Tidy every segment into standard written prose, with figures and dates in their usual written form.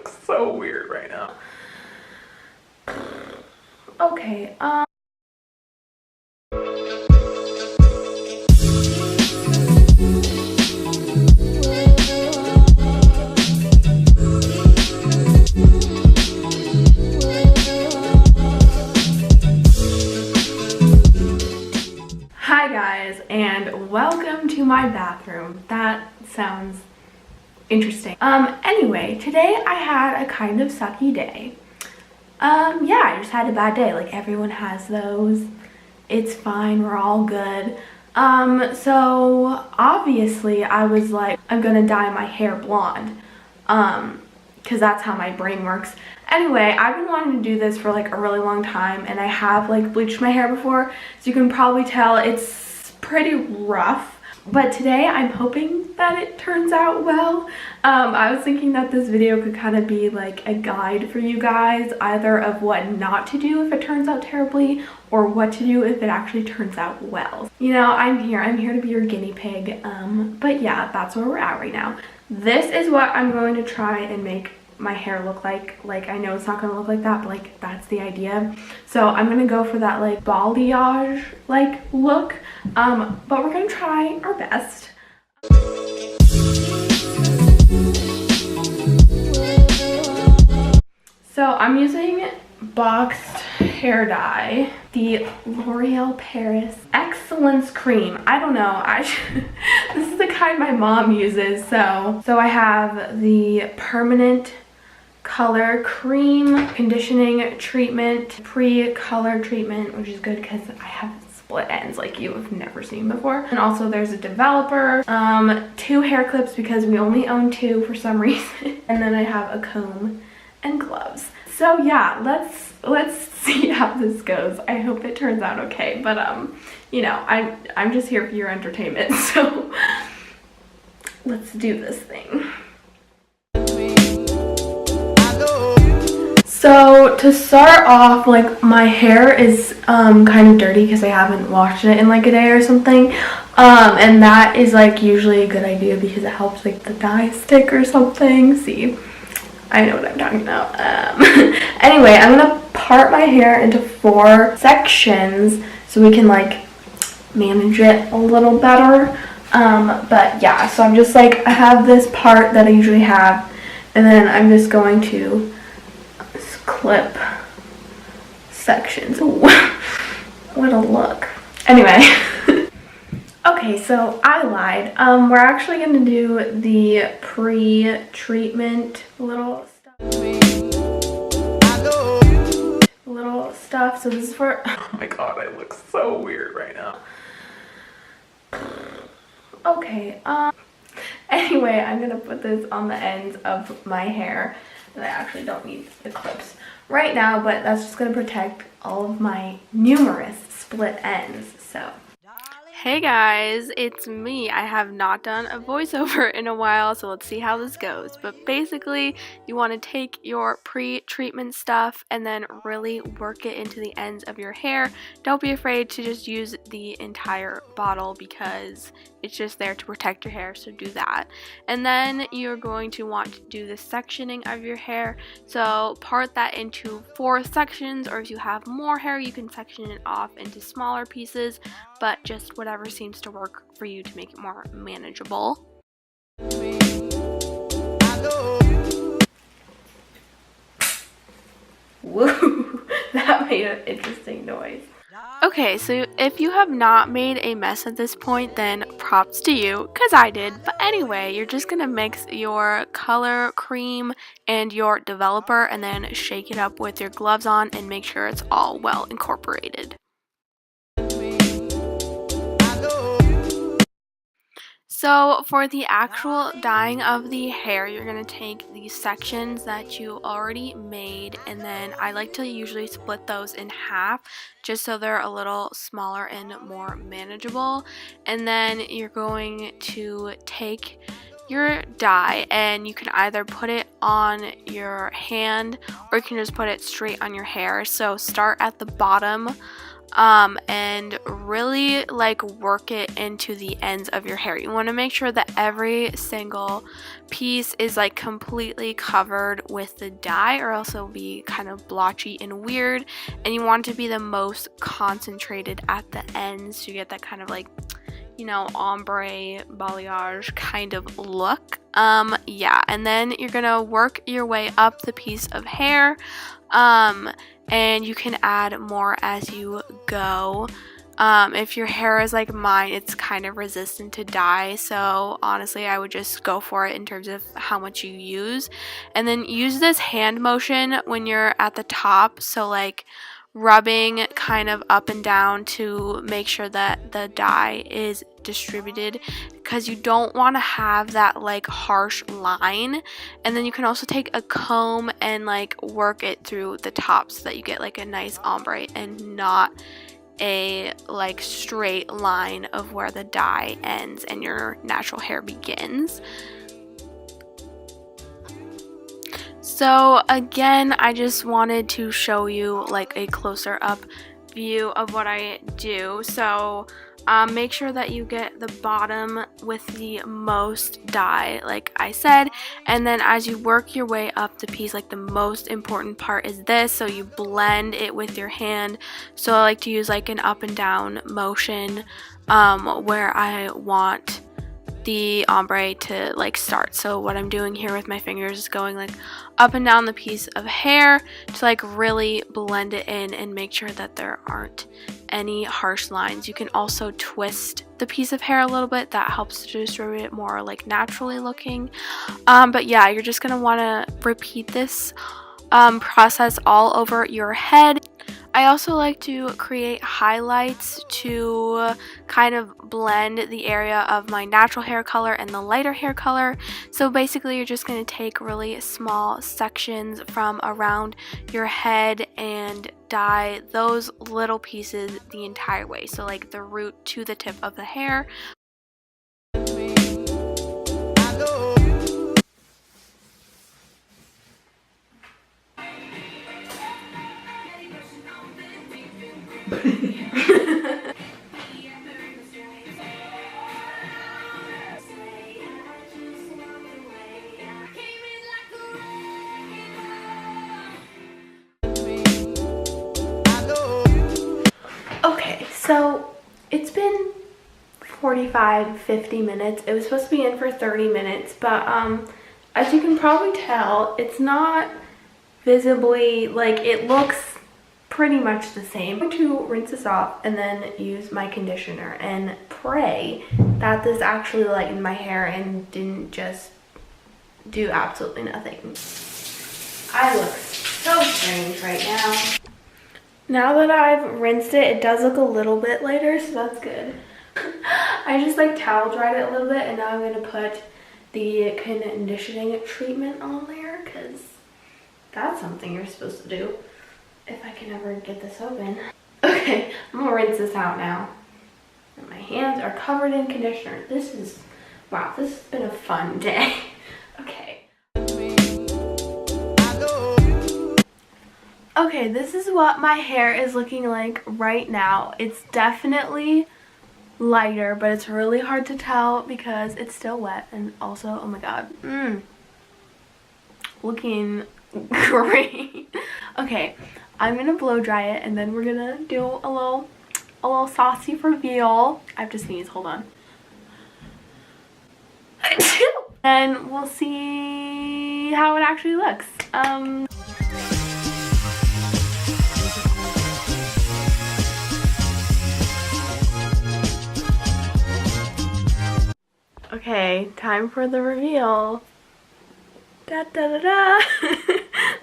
looks so weird right now. Okay, Hi guys, and welcome to my bathroom. That sounds interesting. Anyway, today I had a kind of sucky day. Yeah, I just had a bad day. Like, everyone has those. It's fine, we're all good. So obviously I was like, I'm gonna dye my hair blonde. Because that's how my brain works. Anyway, I've been wanting to do this for like a really long time, and I have like bleached my hair before, so you can probably tell it's pretty rough. But today I'm hoping that it turns out well. I was thinking that this video could kind of be like a guide for you guys, either of what not to do if it turns out terribly, or what to do if it actually turns out well. You know, I'm here to be your guinea pig. But yeah, that's where we're at right now. This is what I'm going to try and make my hair look like. Like, I know it's not gonna look like that, but like that's the idea. So I'm gonna go for that like balayage like look, but we're gonna try our best. So I'm using boxed hair dye, the L'Oreal Paris Excellence Cream. I don't know, this is the kind my mom uses. So I have the permanent color cream, conditioning treatment, pre-color treatment, which is good because I have split ends like you have never seen before. And also there's a developer, 2 hair clips because we only own 2 for some reason, and then I have a comb and gloves. So yeah, let's see how this goes. I hope it turns out okay, but you know, I'm just here for your entertainment, so let's do this thing. So to start off, like, my hair is kind of dirty because I haven't washed it in like a day or something, and that is like usually a good idea because it helps like the dye stick or something. See, I know what I'm talking about. Anyway, I'm gonna part my hair into 4 sections so we can like manage it a little better. But yeah, so I'm just like, I have this part that I usually have, and then I'm just going to clip sections. Ooh, what a look. Anyway. Okay, so I lied. We're actually gonna do the pre-treatment little stuff. So this is for, Oh my god, I look so weird right now. okay, anyway, I'm gonna put this on the ends of my hair. And I actually don't need the clips right now, but that's just gonna protect all of my numerous split ends. So Hey guys, it's me. I have not done a voiceover in a while, so let's see how this goes. But basically, you want to take your pre-treatment stuff and then really work it into the ends of your hair. Don't be afraid to just use the entire bottle because it's just there to protect your hair, so do that. And then you're going to want to do the sectioning of your hair. So part that into 4 sections, or if you have more hair, you can section it off into smaller pieces, but just whatever seems to work for you to make it more manageable. woo, that made an interesting noise. Okay, so if you have not made a mess at this point, then props to you, because I did. But anyway, you're just going to mix your color cream and your developer and then shake it up with your gloves on and make sure it's all well incorporated. So for the actual dyeing of the hair, you're going to take these sections that you already made, and then I like to usually split those in half just so they're a little smaller and more manageable. And then you're going to take your dye and you can either put it on your hand or you can just put it straight on your hair. So start at the bottom and really like work it into the ends of your hair. You want to make sure that every single piece is like completely covered with the dye, or else it'll be kind of blotchy and weird. And you want it to be the most concentrated at the ends, so you get that kind of like, you know, ombre balayage kind of look. Yeah, and then you're gonna work your way up the piece of hair, and you can add more as you go. If your hair is like mine, it's kind of resistant to dye, so honestly I would just go for it in terms of how much you use. And then use this hand motion when you're at the top, so like rubbing kind of up and down to make sure that the dye is distributed, because you don't want to have that like harsh line. And then you can also take a comb and like work it through the top so that you get like a nice ombre and not a like straight line of where the dye ends and your natural hair begins. So again, I just wanted to show you like a closer up view of what I do. So make sure that you get the bottom with the most dye, like I said, and then as you work your way up the piece, like the most important part is this, so you blend it with your hand. So I like to use like an up and down motion where I want the ombre to like start. So what I'm doing here with my fingers is going like up and down the piece of hair to like really blend it in and make sure that there aren't any harsh lines. You can also twist the piece of hair a little bit, that helps to distribute it more like naturally looking. But yeah, you're just gonna want to repeat this process all over your head. I also like to create highlights to kind of blend the area of my natural hair color and the lighter hair color. So basically you're just going to take really small sections from around your head and dye those little pieces the entire way. So like the root to the tip of the hair. Okay, so it's been 45-50 minutes. It was supposed to be in for 30 minutes, but as you can probably tell, it's not visibly, like, it looks pretty much the same. I'm going to rinse this off and then use my conditioner and pray that this actually lightened my hair and didn't just do absolutely nothing. I look so strange right now. Now that I've rinsed it, it does look a little bit lighter, so that's good. I just like towel dried it a little bit, and now I'm going to put the conditioning treatment on there, because that's something you're supposed to do if I can ever get this open. Okay, I'm going to rinse this out now. And my hands are covered in conditioner. This is, wow, this has been a fun day. Okay. Okay, this is what my hair is looking like right now. It's definitely lighter, but it's really hard to tell because it's still wet, and also, oh my god, looking great. Okay, I'm gonna blow dry it, and then we're gonna do a little saucy reveal. I have to sneeze, hold on. And we'll see how it actually looks. Okay, time for the reveal. Da da da da.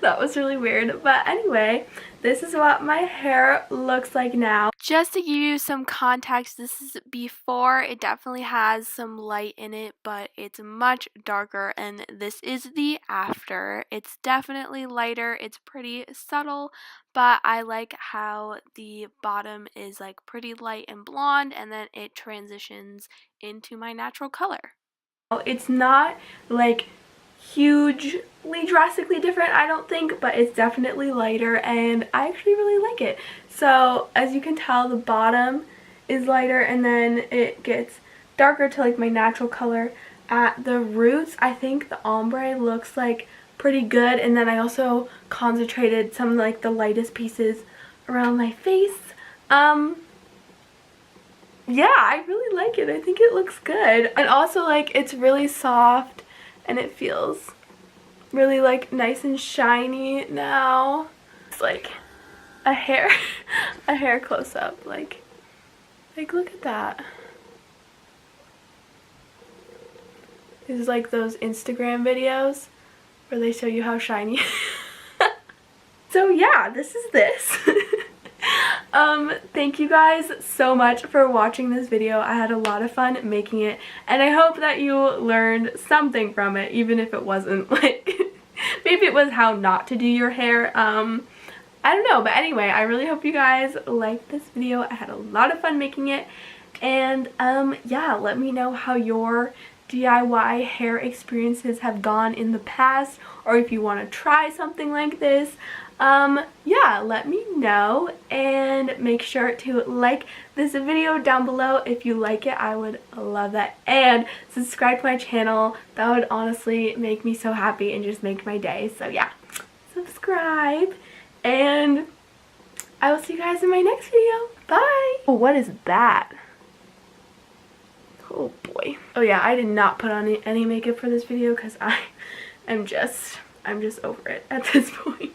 That was really weird, but anyway, this is what my hair looks like now. Just to give you some context, this is before. It definitely has some light in it, but it's much darker, and this is the after. It's definitely lighter. It's pretty subtle, but I like how the bottom is like pretty light and blonde, and then it transitions into my natural color. It's not like hugely drastically different, I don't think, but it's definitely lighter and I actually really like it. So as you can tell, the bottom is lighter and then it gets darker to like my natural color at the roots. I think the ombre looks like pretty good, and then I also concentrated some like the lightest pieces around my face. Yeah, I really like it. I think it looks good. And also like it's really soft and it feels really like nice and shiny now. It's like a hair a hair close up. Like look at that. This is like those Instagram videos where they show you how shiny. So yeah, this is this. Thank you guys so much for watching this video. I had a lot of fun making it, and I hope that you learned something from it, even if it wasn't like, maybe it was how not to do your hair. I don't know, but anyway, I really hope you guys liked this video. I had a lot of fun making it, and yeah, let me know how your DIY hair experiences have gone in the past, or if you want to try something like this. Yeah, let me know, and make sure to like this video down below if you like it. I would love that, and subscribe to my channel. That would honestly make me so happy and just make my day. So yeah, subscribe, and I will see you guys in my next video. Bye. Oh, what is that? Oh boy. Oh yeah, I did not put on any makeup for this video because I'm just over it at this point.